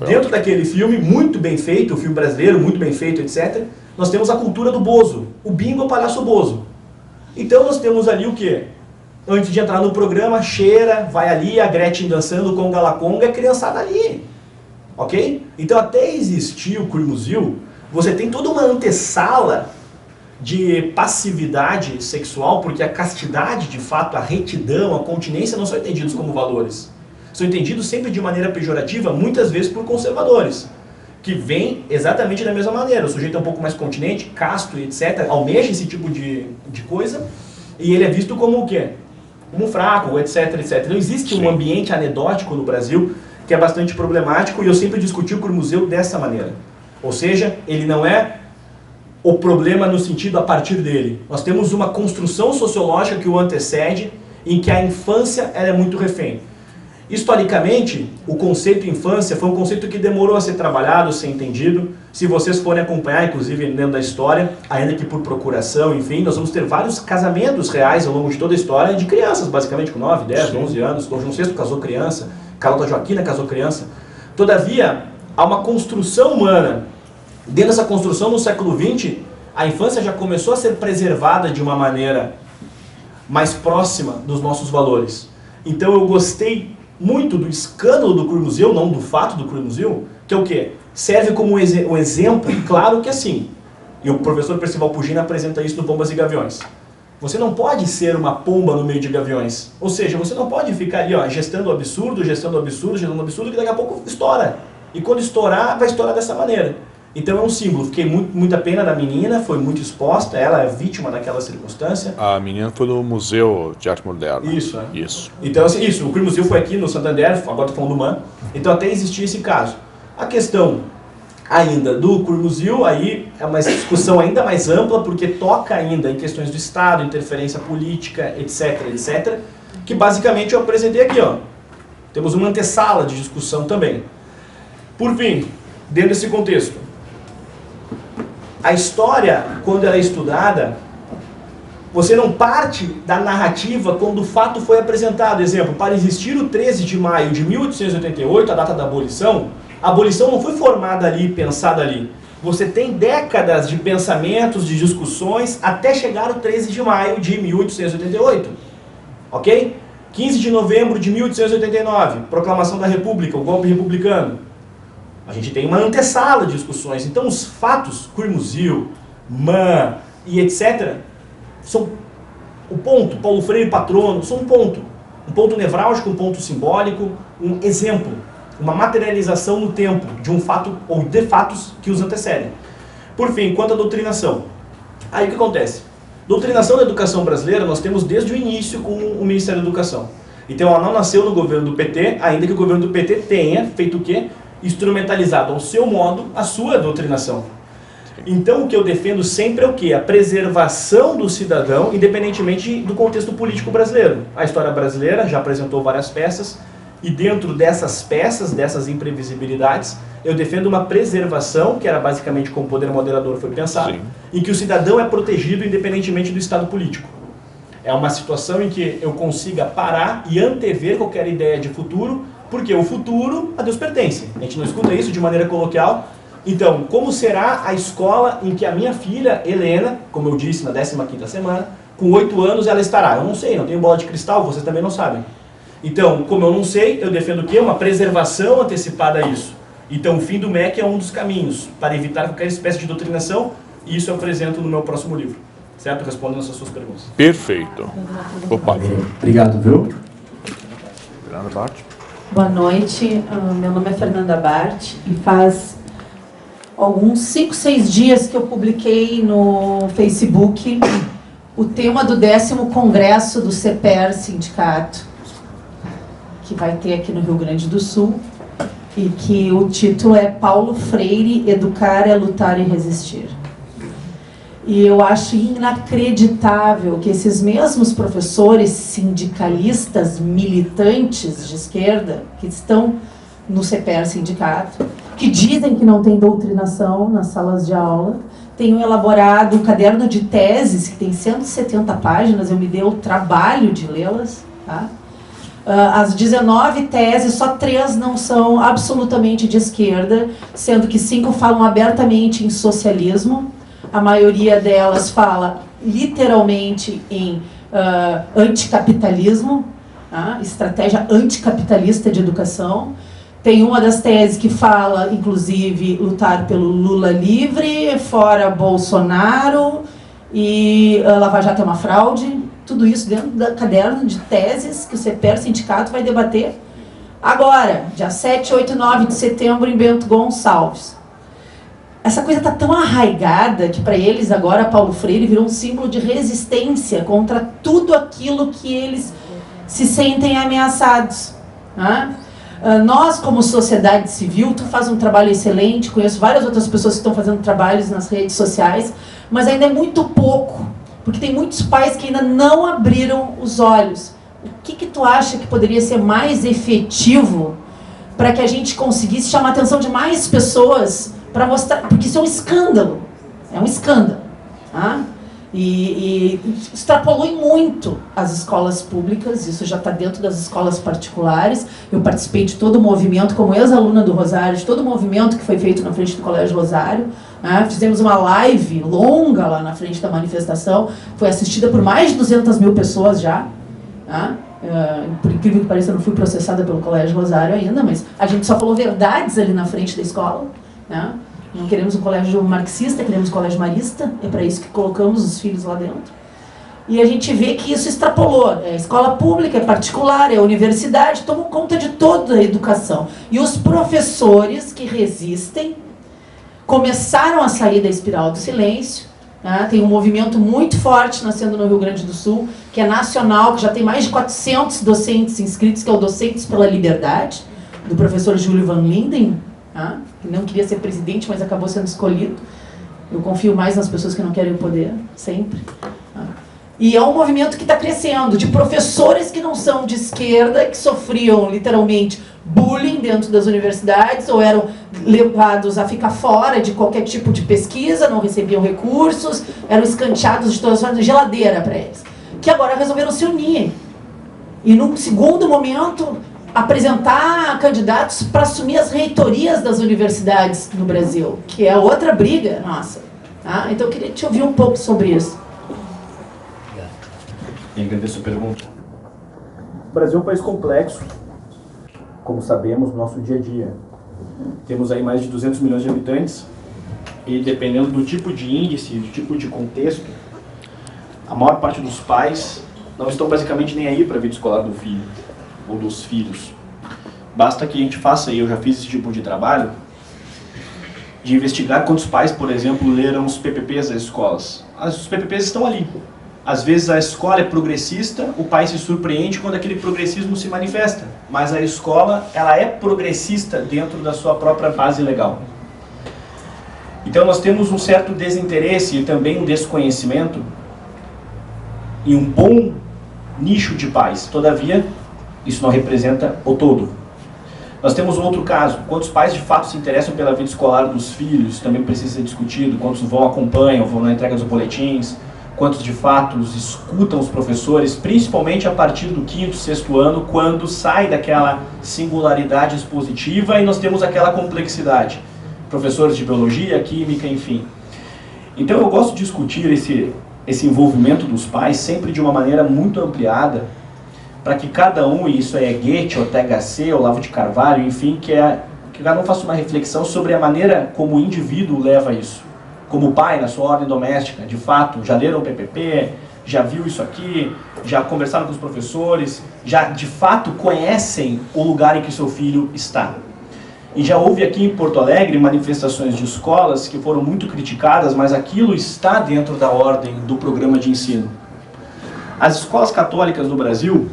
Dentro daquele filme, muito bem feito, o filme brasileiro, muito bem feito, etc., nós temos a cultura do bozo. O Bingo é o palhaço bozo. Então nós temos ali o quê? Antes de entrar no programa, cheira, vai ali, a Gretchen dançando com o Galaconga, a criançada ali. Ok? Então até existir o Queer Museu, você tem toda uma antessala de passividade sexual, porque a castidade, de fato, a retidão, a continência não são entendidos como valores. São entendidos sempre de maneira pejorativa, muitas vezes por conservadores, que vêm exatamente da mesma maneira. O sujeito é um pouco mais continente, casto, etc., almeja esse tipo de coisa, e ele é visto como o quê? Como fraco, etc., etc. Então existe um ambiente anedótico no Brasil que é bastante problemático, e eu sempre discuti o Queer Museu dessa maneira. Ou seja, ele não é o problema no sentido a partir dele. Nós temos uma construção sociológica que o antecede, em que a infância ela é muito refém. Historicamente, o conceito infância foi um conceito que demorou a ser trabalhado, a ser entendido. Se vocês forem acompanhar, inclusive dentro da história, ainda que por procuração, enfim, nós vamos ter vários casamentos reais ao longo de toda a história de crianças, basicamente com 9, 10, 11 anos. Dom João VI casou criança, Carlota Joaquina casou criança. Todavia, há uma construção humana. Dentro dessa construção, no século XX, a infância já começou a ser preservada de uma maneira mais próxima dos nossos valores. Então eu gostei muito do escândalo do Cruimuseu, não do fato do Cruimuseu, que é o quê? Serve como um exemplo, claro que assim, e o professor Percival Pugina apresenta isso no Pombas e Gaviões. Você não pode ser uma pomba no meio de gaviões. Ou seja, você não pode ficar ali, ó, gestando o absurdo, que daqui a pouco estoura. E quando estourar, vai estourar dessa maneira. Então é um símbolo. Fiquei muita pena da menina, foi muito exposta, ela é vítima daquela circunstância. A menina foi do Museu de Arte Moderna. Isso, é. Isso. Então, assim, isso, o Cruimuseu foi aqui no Santander, agora estou falando do MAN. Então até existia esse caso. A questão ainda do Cruimuseu, aí é uma discussão ainda mais ampla, porque toca ainda em questões do Estado, interferência política, etc, etc, que basicamente eu apresentei aqui, ó. Temos uma antessala de discussão também. Por fim, dentro desse contexto, a história, quando ela é estudada, você não parte da narrativa quando o fato foi apresentado. Exemplo, para existir o 13 de maio de 1888, a data da abolição, a abolição não foi formada ali, pensada ali. Você tem décadas de pensamentos, de discussões, até chegar o 13 de maio de 1888. Ok? 15 de novembro de 1889, proclamação da República, o golpe republicano. A gente tem uma antessala de discussões. Então os fatos, Cruimuseu, MAN e etc., são o ponto. Paulo Freire Patrono, são um ponto nevrálgico, um ponto simbólico, um exemplo, uma materialização no tempo de um fato ou de fatos que os antecedem. Por fim, quanto à doutrinação. Aí o que acontece? Doutrinação da educação brasileira nós temos desde o início com o Ministério da Educação. Então ela não nasceu no governo do PT, ainda que o governo do PT tenha feito o quê? Instrumentalizado ao seu modo a sua doutrinação. Então o que eu defendo sempre é o quê? A preservação do cidadão, independentemente do contexto político brasileiro. A história brasileira já apresentou várias peças, e dentro dessas peças, dessas imprevisibilidades, eu defendo uma preservação, que era basicamente como o poder moderador foi pensado, sim, em que o cidadão é protegido independentemente do estado político. É uma situação em que eu consiga parar e antever qualquer ideia de futuro, porque o futuro a Deus pertence. A gente não escuta isso de maneira coloquial. Então, como será a escola em que a minha filha, Helena, como eu disse na 15ª semana, com 8 anos ela estará? Eu não sei, não tenho bola de cristal, vocês também não sabem. Então, como eu não sei, eu defendo o quê? Uma preservação antecipada a isso. Então, o fim do MEC é um dos caminhos para evitar qualquer espécie de doutrinação, e isso eu apresento no meu próximo livro. Certo? Respondendo as suas perguntas. Perfeito. Opa. Obrigado, viu? Fernanda Bart. Boa noite, meu nome é Fernanda Bart e faz alguns 5, 6 dias que eu publiquei no Facebook o tema do 10º Congresso do CEPER Sindicato, que vai ter aqui no Rio Grande do Sul, e que o título é Paulo Freire, Educar é Lutar e Resistir. E eu acho inacreditável que esses mesmos professores sindicalistas, militantes de esquerda, que estão no CEPER Sindicato, que dizem que não tem doutrinação nas salas de aula, tenham elaborado um caderno de teses, que tem 170 páginas, eu me dei o trabalho de lê-las, tá? As 19 teses, só 3 não são absolutamente de esquerda, sendo que 5 falam abertamente em socialismo. A maioria delas fala literalmente em anticapitalismo, estratégia anticapitalista de educação. Tem uma das teses que fala, inclusive, lutar pelo Lula livre, fora Bolsonaro, e Lava Jato é uma fraude. Tudo isso dentro do caderno de teses que o CEPER Sindicato vai debater agora, dia 7, 8 e 9 de setembro, em Bento Gonçalves. Essa coisa está tão arraigada que para eles agora Paulo Freire virou um símbolo de resistência contra tudo aquilo que eles se sentem ameaçados. Nós, como sociedade civil, tu faz um trabalho excelente, conheço várias outras pessoas que estão fazendo trabalhos nas redes sociais, mas ainda é muito pouco, porque tem muitos pais que ainda não abriram os olhos. que tu acha que poderia ser mais efetivo para que a gente conseguisse chamar a atenção de mais pessoas para mostrar, porque isso é um escândalo, tá? E extrapolou em muito as escolas públicas, isso já está dentro das escolas particulares. Eu participei de todo o movimento, como ex-aluna do Rosário, de todo o movimento que foi feito na frente do Colégio Rosário. Fizemos uma live longa lá na frente da manifestação, foi assistida por mais de 200 mil pessoas já. Por incrível que pareça, eu não fui processada pelo Colégio Rosário ainda, mas a gente só falou verdades ali na frente da escola. Não queremos um colégio marxista, queremos um colégio marista, é para isso que colocamos os filhos lá dentro. E a gente vê que isso extrapolou. É escola pública, é particular, é universidade, tomam conta de toda a educação. E os professores que resistem começaram a sair da espiral do silêncio. Tem um movimento muito forte nascendo no Rio Grande do Sul, que é nacional, que já tem mais de 400 docentes inscritos, que é o Docentes pela Liberdade, do professor Júlio Van Linden, que não queria ser presidente, mas acabou sendo escolhido. Eu confio mais nas pessoas que não querem o poder, sempre. E é um movimento que está crescendo, de professores que não são de esquerda, que sofriam, literalmente, bullying dentro das universidades, ou eram levados a ficar fora de qualquer tipo de pesquisa, não recebiam recursos, eram escanteados de todas as formas, geladeira para eles. Que agora resolveram se unir. E, num segundo momento, apresentar candidatos para assumir as reitorias das universidades no Brasil, que é outra briga nossa. Então eu queria te ouvir um pouco sobre isso. Eu agradeço a pergunta. O Brasil é um país complexo, como sabemos, no nosso dia a dia. Temos aí mais de 200 milhões de habitantes e, dependendo do tipo de índice, do tipo de contexto, a maior parte dos pais não estão basicamente nem aí para a vida escolar do filho ou dos filhos. Basta que a gente faça, e eu já fiz esse tipo de trabalho, de investigar quantos pais, por exemplo, leram os PPPs das escolas. Os PPPs estão ali. Às vezes a escola é progressista, o pai se surpreende quando aquele progressismo se manifesta. Mas a escola, ela é progressista dentro da sua própria base legal. Então nós temos um certo desinteresse e também um desconhecimento em um bom nicho de pais. Todavia, isso não representa o todo. Nós temos um outro caso. Quantos pais de fato se interessam pela vida escolar dos filhos, também precisa ser discutido. Quantos acompanham, vão na entrega dos boletins. Quantos de fato escutam os professores, principalmente a partir do 5º, 6º ano, quando sai daquela singularidade expositiva e nós temos aquela complexidade. Professores de biologia, química, enfim. Então eu gosto de discutir esse envolvimento dos pais sempre de uma maneira muito ampliada, para que cada um, e isso é Goethe, Ortega C, Olavo de Carvalho, enfim, que cada um faça uma reflexão sobre a maneira como o indivíduo leva isso. Como pai, na sua ordem doméstica, de fato, já leram o PPP, já viu isso aqui, já conversaram com os professores, já de fato conhecem o lugar em que seu filho está. E já houve aqui em Porto Alegre manifestações de escolas que foram muito criticadas, mas aquilo está dentro da ordem do programa de ensino. As escolas católicas no Brasil,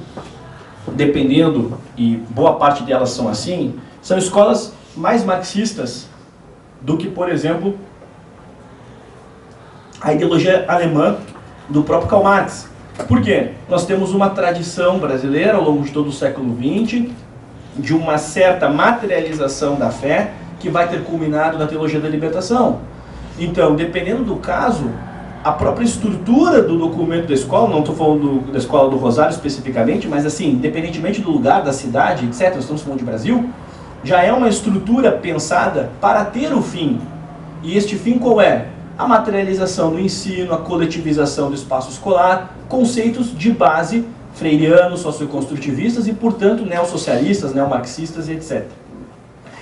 dependendo, e boa parte delas são assim, são escolas mais marxistas do que, por exemplo, a ideologia alemã do próprio Karl Marx. Por quê? Nós temos uma tradição brasileira ao longo de todo o século XX de uma certa materialização da fé que vai ter culminado na teologia da libertação. Então, dependendo do caso, a própria estrutura do documento da escola, não estou falando da escola do Rosário especificamente, mas assim, independentemente do lugar, da cidade, etc., nós estamos falando de Brasil, já é uma estrutura pensada para ter o fim. E este fim qual é? A materialização do ensino, a coletivização do espaço escolar, conceitos de base freirianos, socioconstrutivistas e, portanto, neossocialistas, neomarxistas e etc.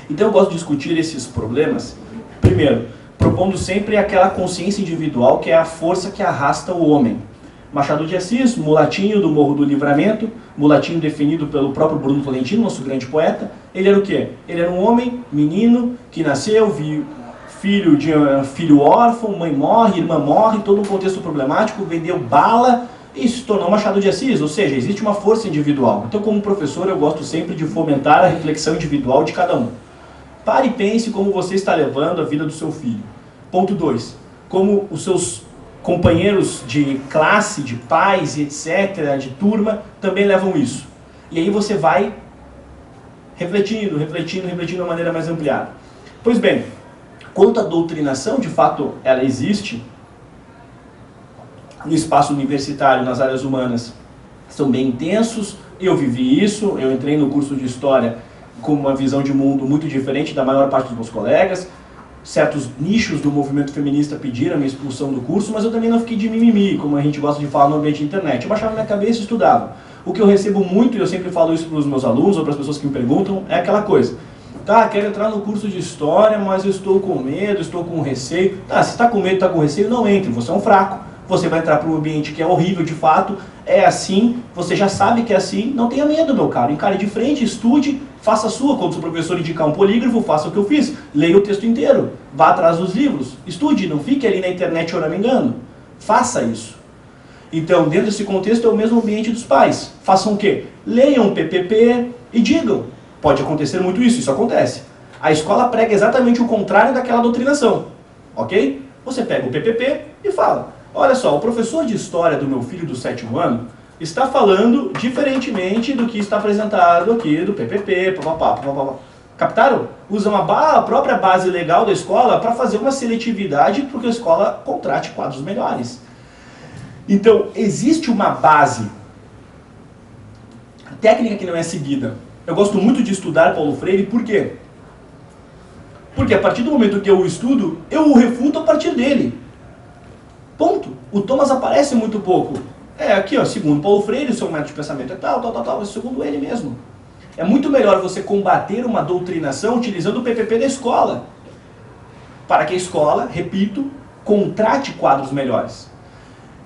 Então eu gosto de discutir esses problemas, primeiro, propondo sempre aquela consciência individual que é a força que arrasta o homem. Machado de Assis, mulatinho do Morro do Livramento, mulatinho definido pelo próprio Bruno Tolentino, nosso grande poeta, ele era o quê? Ele era um homem, menino, que nasceu, filho órfão, mãe morre, irmã morre, todo um contexto problemático, vendeu bala e se tornou Machado de Assis, ou seja, existe uma força individual. Então, como professor, eu gosto sempre de fomentar a reflexão individual de cada um. Pare e pense como você está levando a vida do seu filho. Ponto 2. Como os seus companheiros de classe, de pais, etc., de turma, também levam isso. E aí você vai refletindo de uma maneira mais ampliada. Pois bem, quanto à doutrinação, de fato, ela existe no espaço universitário, nas áreas humanas, são bem intensos. Eu vivi isso, eu entrei no curso de História com uma visão de mundo muito diferente da maior parte dos meus colegas. Certos nichos do movimento feminista pediram a minha expulsão do curso, mas eu também não fiquei de mimimi, como a gente gosta de falar no ambiente de internet. Eu baixava minha cabeça e estudava. O que eu recebo muito, e eu sempre falo isso para os meus alunos ou para as pessoas que me perguntam, é aquela coisa. Tá, quero entrar no curso de História, mas eu estou com medo, estou com receio. Tá, se está com medo, está com receio, não entre, você é um fraco. Você vai entrar para um ambiente que é horrível de fato, é assim, você já sabe que é assim, não tenha medo, meu caro. Encare de frente, estude, faça a sua. Quando o seu professor indicar um polígrafo, faça o que eu fiz. Leia o texto inteiro, vá atrás dos livros, estude, não fique ali na internet choramingando. Faça isso. Então, dentro desse contexto, é o mesmo ambiente dos pais. Façam o quê? Leiam o PPP e digam. Pode acontecer muito isso, isso acontece. A escola prega exatamente o contrário daquela doutrinação, ok? Você pega o PPP e fala, olha só, o professor de História do meu filho do 7º ano está falando diferentemente do que está apresentado aqui do PPP, papapá. Captaram? Usam a própria base legal da escola para fazer uma seletividade porque a escola contrate quadros melhores. Então, existe uma base técnica que não é seguida. Eu gosto muito de estudar Paulo Freire, por quê? Porque a partir do momento que eu o estudo, eu o refuto a partir dele. Ponto. O Thomas aparece muito pouco. É aqui, ó, segundo Paulo Freire, o seu método de pensamento é tal, segundo ele mesmo. É muito melhor você combater uma doutrinação utilizando o PPP da escola, para que a escola, repito, contrate quadros melhores.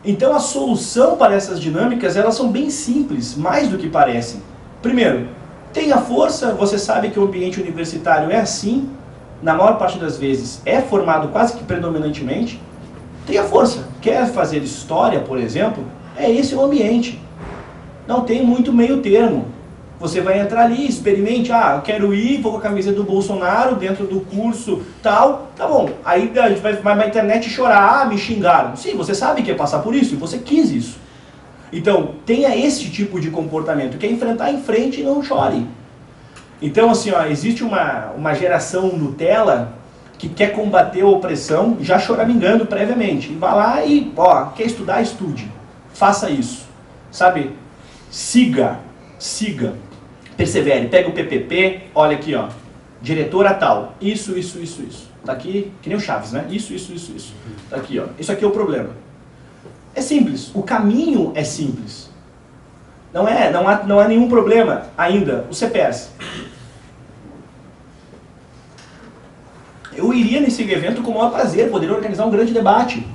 Então a solução para essas dinâmicas, elas são bem simples, mais do que parecem. Primeiro, tenha força, você sabe que o ambiente universitário é assim, na maior parte das vezes é formado quase que predominantemente. Tenha força. Quer fazer história, por exemplo? É esse o ambiente. Não tem muito meio termo. Você vai entrar ali, experimente, eu quero ir, vou com a camisa do Bolsonaro dentro do curso, tal, tá bom. Aí a gente vai na internet chorar, me xingaram. Sim, você sabe que é passar por isso, e você quis isso. Então, tenha esse tipo de comportamento. Quer enfrentar, em frente e não chore. Então, assim, existe uma geração Nutella que quer combater a opressão já choramingando previamente. E vai lá e, quer estudar, estude. Faça isso. Sabe? Siga. Persevere. Pega o PPP, olha aqui, diretora tal. Isso. Tá aqui, que nem o Chaves, né? Isso. Tá aqui, Isso aqui é o problema. É simples. O caminho é simples. Não há nenhum problema ainda. O CPERS. Eu iria nesse evento com o maior prazer, poderia organizar um grande debate.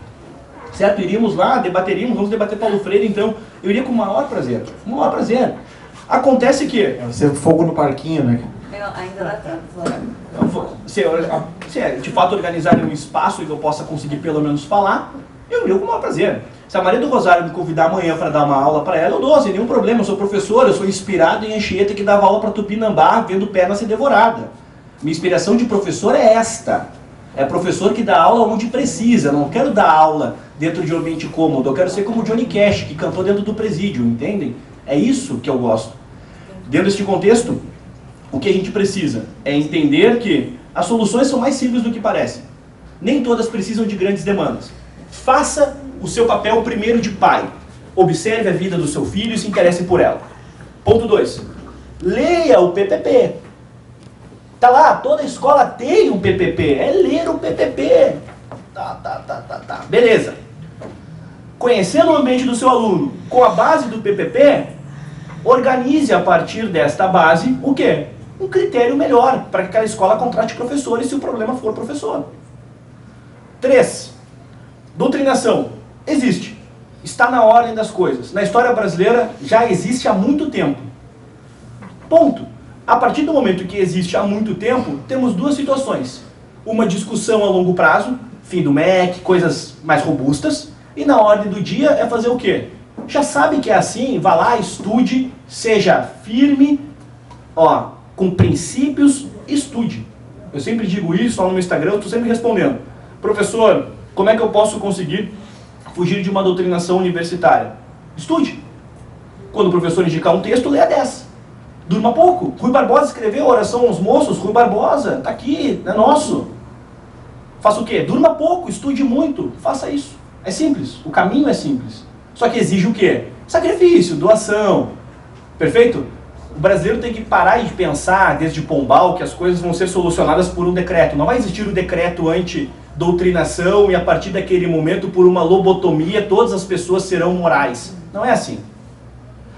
Certo? Iríamos lá, debateríamos, vamos debater Paulo Freire, então eu iria com o maior prazer. Com o maior prazer. Acontece que... Você fogo no parquinho, né? Ainda lá atrás. Se de fato organizarem um espaço em que eu possa conseguir pelo menos falar, eu iria com o maior prazer. Se a Maria do Rosário me convidar amanhã para dar uma aula para ela, eu dou, sem nenhum problema. Eu sou professor, eu sou inspirado em Anchieta, que dava aula para Tupinambá, vendo perna ser devorada. Minha inspiração de professor é esta. É professor que dá aula onde precisa. Eu não quero dar aula dentro de um ambiente cômodo. Eu quero ser como Johnny Cash, que cantou dentro do presídio, entendem? É isso que eu gosto. Dentro deste contexto, o que a gente precisa é entender que as soluções são mais simples do que parecem. Nem todas precisam de grandes demandas. Faça o seu papel primeiro de pai. Observe a vida do seu filho e se interesse por ela. Ponto 2. Leia o PPP. Tá lá, toda escola tem um PPP. É ler o PPP. Tá. Beleza. Conhecendo o ambiente do seu aluno com a base do PPP, organize a partir desta base o quê? Um critério melhor para que aquela escola contrate professores se o problema for professor. 3. Doutrinação. Existe. Está na ordem das coisas. Na história brasileira já existe há muito tempo. Ponto. A partir do momento que existe há muito tempo, temos duas situações. Uma discussão a longo prazo, fim do MEC, coisas mais robustas. E na ordem do dia é fazer o quê? Já sabe que é assim, vá lá, estude, seja firme, com princípios, estude. Eu sempre digo isso lá no meu Instagram, eu estou sempre respondendo. Professor, como é que eu posso conseguir fugir de uma doutrinação universitária. Estude. Quando o professor indicar um texto, leia 10. Durma pouco. Rui Barbosa escreveu a oração aos moços. Rui Barbosa, tá aqui, é nosso. Faça o quê? Durma pouco, estude muito. Faça isso. É simples. O caminho é simples. Só que exige o quê? Sacrifício, doação. Perfeito? O brasileiro tem que parar de pensar, desde Pombal, que as coisas vão ser solucionadas por um decreto. Não vai existir o decreto anti-doutrinação e a partir daquele momento, por uma lobotomia, todas as pessoas serão morais. Não é assim.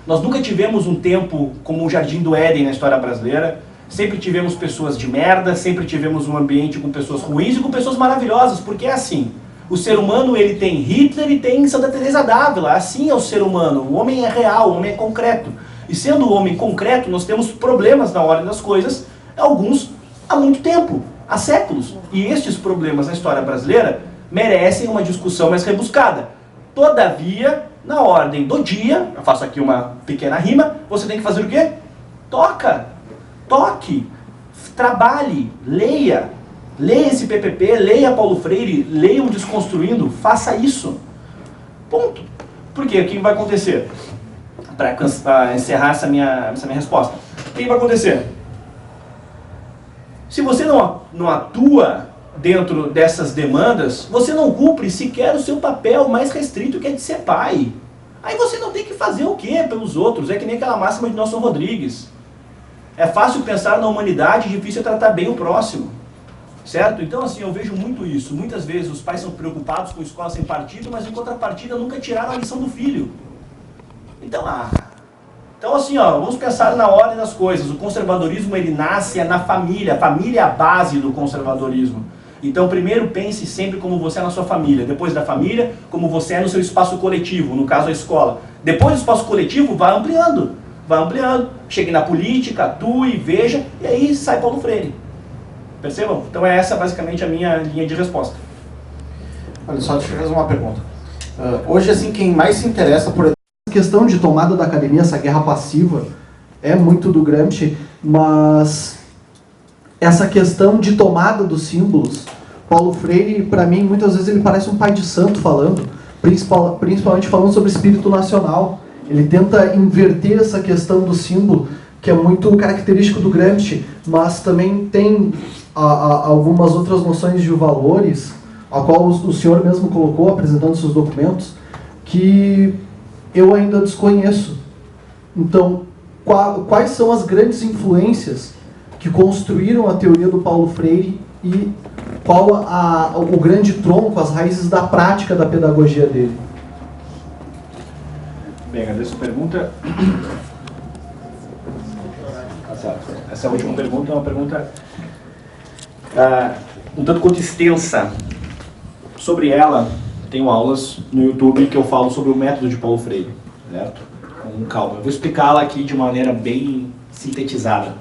Nós nunca tivemos um tempo como o Jardim do Éden na história brasileira. Sempre tivemos pessoas de merda, sempre tivemos um ambiente com pessoas ruins e com pessoas maravilhosas, porque é assim. O ser humano, ele tem Hitler e tem Santa Teresa d'Ávila. Assim é o ser humano. O homem é real, o homem é concreto. E sendo o homem concreto, nós temos problemas na ordem das coisas, alguns há muito tempo, há séculos. E estes problemas na história brasileira merecem uma discussão mais rebuscada. Todavia, na ordem do dia, eu faço aqui uma pequena rima, você tem que fazer o quê? Toque, trabalhe, leia. Leia esse PPP, leia Paulo Freire, leia o Desconstruindo, faça isso. Ponto. Por quê? O que vai acontecer? Para encerrar essa minha resposta. O que vai acontecer? Se você não atua dentro dessas demandas, você não cumpre sequer o seu papel mais restrito, que é de ser pai. Aí você não tem que fazer o quê pelos outros? É que nem aquela máxima de Nelson Rodrigues. É fácil pensar na humanidade, difícil é tratar bem o próximo. Certo? Então, assim, eu vejo muito isso. Muitas vezes os pais são preocupados com escola sem partido, mas em contrapartida nunca tiraram a lição do filho. Então, assim, vamos pensar na ordem das coisas. O conservadorismo, ele nasce na família. A família é a base do conservadorismo. Então, primeiro pense sempre como você é na sua família. Depois da família, como você é no seu espaço coletivo, no caso a escola. Depois do espaço coletivo, vai ampliando. Chegue na política, atue, veja, e aí sai Paulo Freire. Percebam? Então é essa basicamente a minha linha de resposta. Olha só, deixa eu fazer uma pergunta. Hoje, assim, quem mais se interessa por essa questão de tomada da academia, essa guerra passiva, é muito do Gramsci, mas essa questão de tomada dos símbolos, Paulo Freire, para mim, muitas vezes ele parece um pai de santo falando, principalmente falando sobre espírito nacional. Ele tenta inverter essa questão do símbolo, que é muito característico do Gramsci, mas também tem algumas outras noções de valores, a qual o senhor mesmo colocou, apresentando seus documentos, que eu ainda desconheço. Então, quais são as grandes influências que construíram a teoria do Paulo Freire e qual o grande tronco, as raízes da prática da pedagogia dele? Bem, agradeço a pergunta. Essa última pergunta é uma pergunta um tanto quanto extensa. Sobre ela, tenho aulas no YouTube que eu falo sobre o método de Paulo Freire, certo? Com calma. Eu vou explicá-la aqui de maneira bem sintetizada.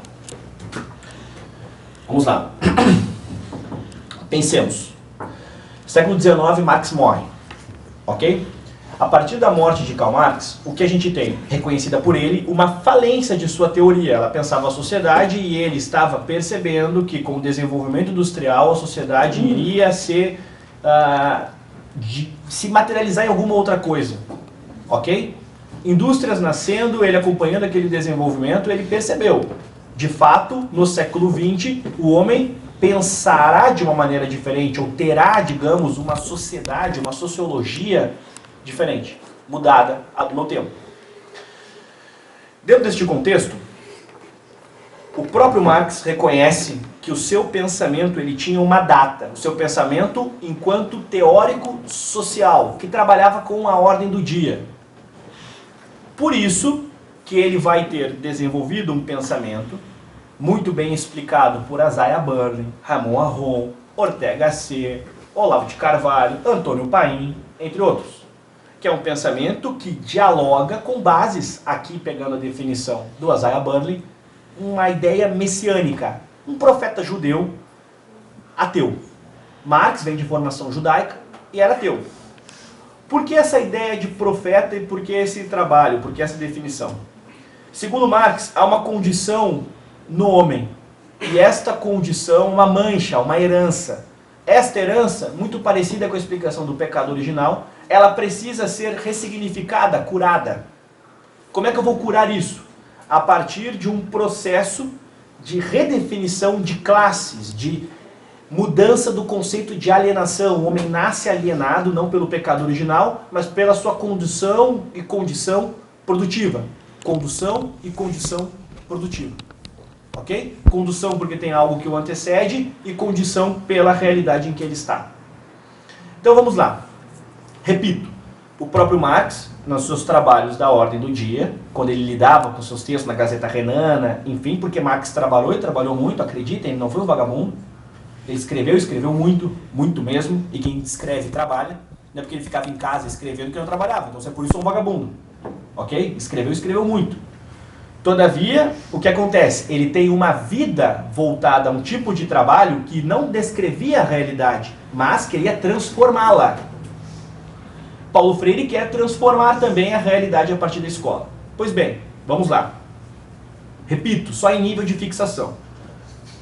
Vamos lá. Pensemos. Século XIX, Marx morre. Ok? A partir da morte de Karl Marx, o que a gente tem? Reconhecida por ele uma falência de sua teoria. Ela pensava a sociedade e ele estava percebendo que com o desenvolvimento industrial a sociedade iria se materializar em alguma outra coisa. Ok? Indústrias nascendo, ele acompanhando aquele desenvolvimento, ele percebeu. De fato, no século XX, o homem pensará de uma maneira diferente, ou terá, digamos, uma sociedade, uma sociologia diferente, mudada do meu tempo. Dentro deste contexto, o próprio Marx reconhece que o seu pensamento ele tinha uma data, o seu pensamento enquanto teórico social, que trabalhava com a ordem do dia. Por isso que ele vai ter desenvolvido um pensamento muito bem explicado por Isaiah Berlin, Ramon Aron, Ortega C, Olavo de Carvalho, Antônio Paim, entre outros. Que é um pensamento que dialoga com bases, aqui pegando a definição do Isaiah Berlin, uma ideia messiânica, um profeta judeu ateu. Marx vem de formação judaica e era ateu. Por que essa ideia de profeta e por que esse trabalho, por que essa definição? Segundo Marx, há uma condição no homem, e esta condição, uma mancha, uma herança. Esta herança, muito parecida com a explicação do pecado original, ela precisa ser ressignificada, curada. Como é que eu vou curar isso? A partir de um processo de redefinição de classes, de mudança do conceito de alienação. O homem nasce alienado, não pelo pecado original, mas pela sua condição e condição produtiva. Condução e condição produtiva. Ok? Condução porque tem algo que o antecede e condição pela realidade em que ele está. Então vamos lá. Repito, o próprio Marx, nos seus trabalhos da Ordem do Dia, quando ele lidava com seus textos na Gazeta Renana, enfim, porque Marx trabalhou e trabalhou muito, acreditem, ele não foi um vagabundo. Ele escreveu muito, muito mesmo, e quem escreve trabalha. Não é porque ele ficava em casa escrevendo que não trabalhava, então você é por isso um vagabundo. Ok? Escreveu muito. Todavia, o que acontece? Ele tem uma vida voltada a um tipo de trabalho que não descrevia a realidade, mas queria transformá-la. Paulo Freire quer transformar também a realidade a partir da escola. Pois bem, vamos lá. Repito, só em nível de fixação.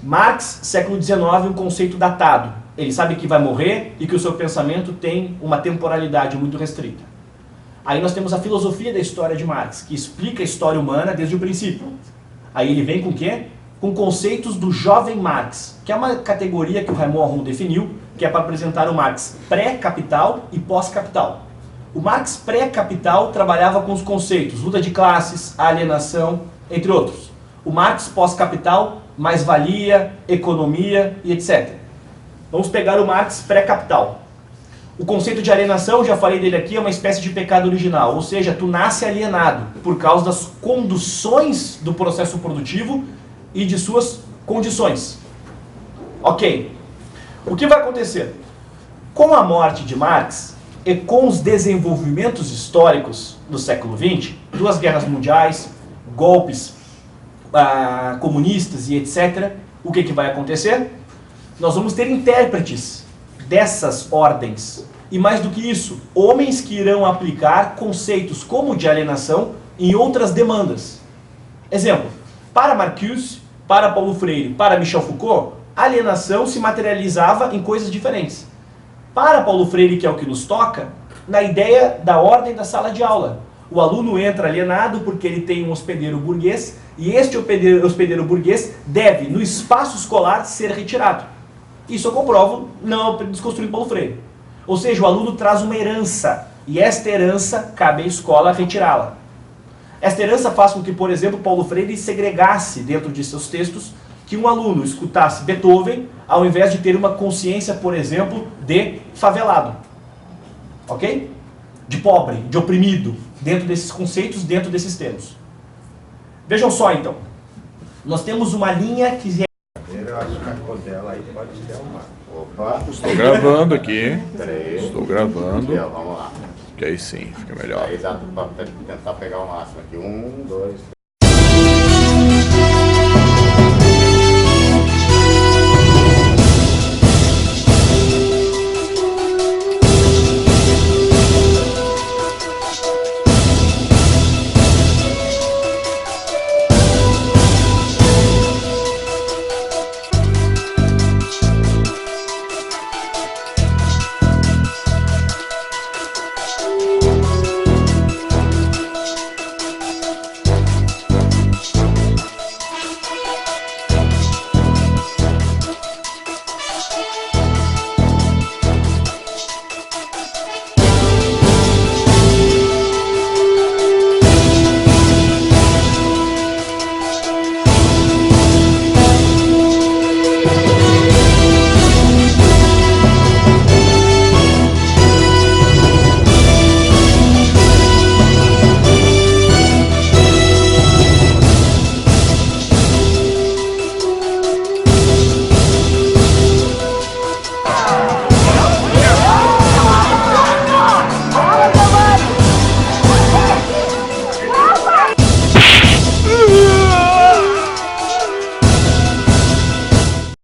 Marx, século XIX, um conceito datado. Ele sabe que vai morrer e que o seu pensamento tem uma temporalidade muito restrita. Aí nós temos a filosofia da história de Marx, que explica a história humana desde o princípio. Aí ele vem com o quê? Com conceitos do jovem Marx, que é uma categoria que o Raymond Aron definiu, que é para apresentar o Marx pré-capital e pós-capital. O Marx pré-capital trabalhava com os conceitos luta de classes, alienação, entre outros. O Marx pós-capital, mais-valia, economia e etc. Vamos pegar o Marx pré-capital. O conceito de alienação, já falei dele aqui, é uma espécie de pecado original, ou seja, tu nasce alienado por causa das conduções do processo produtivo e de suas condições. Ok. O que vai acontecer? Com a morte de Marx e com os desenvolvimentos históricos do século XX, duas guerras mundiais, golpes comunistas e etc., o que vai acontecer? Nós vamos ter intérpretes dessas ordens. E mais do que isso, homens que irão aplicar conceitos como de alienação em outras demandas. Exemplo, para Marcuse, para Paulo Freire, para Michel Foucault, alienação se materializava em coisas diferentes. Para Paulo Freire, que é o que nos toca, na ideia da ordem da sala de aula. O aluno entra alienado porque ele tem um hospedeiro burguês e este hospedeiro burguês deve, no espaço escolar, ser retirado. Isso eu comprovo não desconstruindo Paulo Freire. Ou seja, o aluno traz uma herança e esta herança cabe à escola retirá-la. Esta herança faz com que, por exemplo, Paulo Freire segregasse dentro de seus textos que um aluno escutasse Beethoven ao invés de ter uma consciência, por exemplo, de favelado. Ok? De pobre, de oprimido, dentro desses conceitos, dentro desses termos. Vejam só, então. Nós temos uma linha que... Eu acho que a cor dela aí pode ser uma. Opa. Estou gravando aqui. 3. Estou gravando. Vamos lá. Que aí sim, fica melhor. Aí dá para tentar pegar o máximo aqui. 1, 2, 3.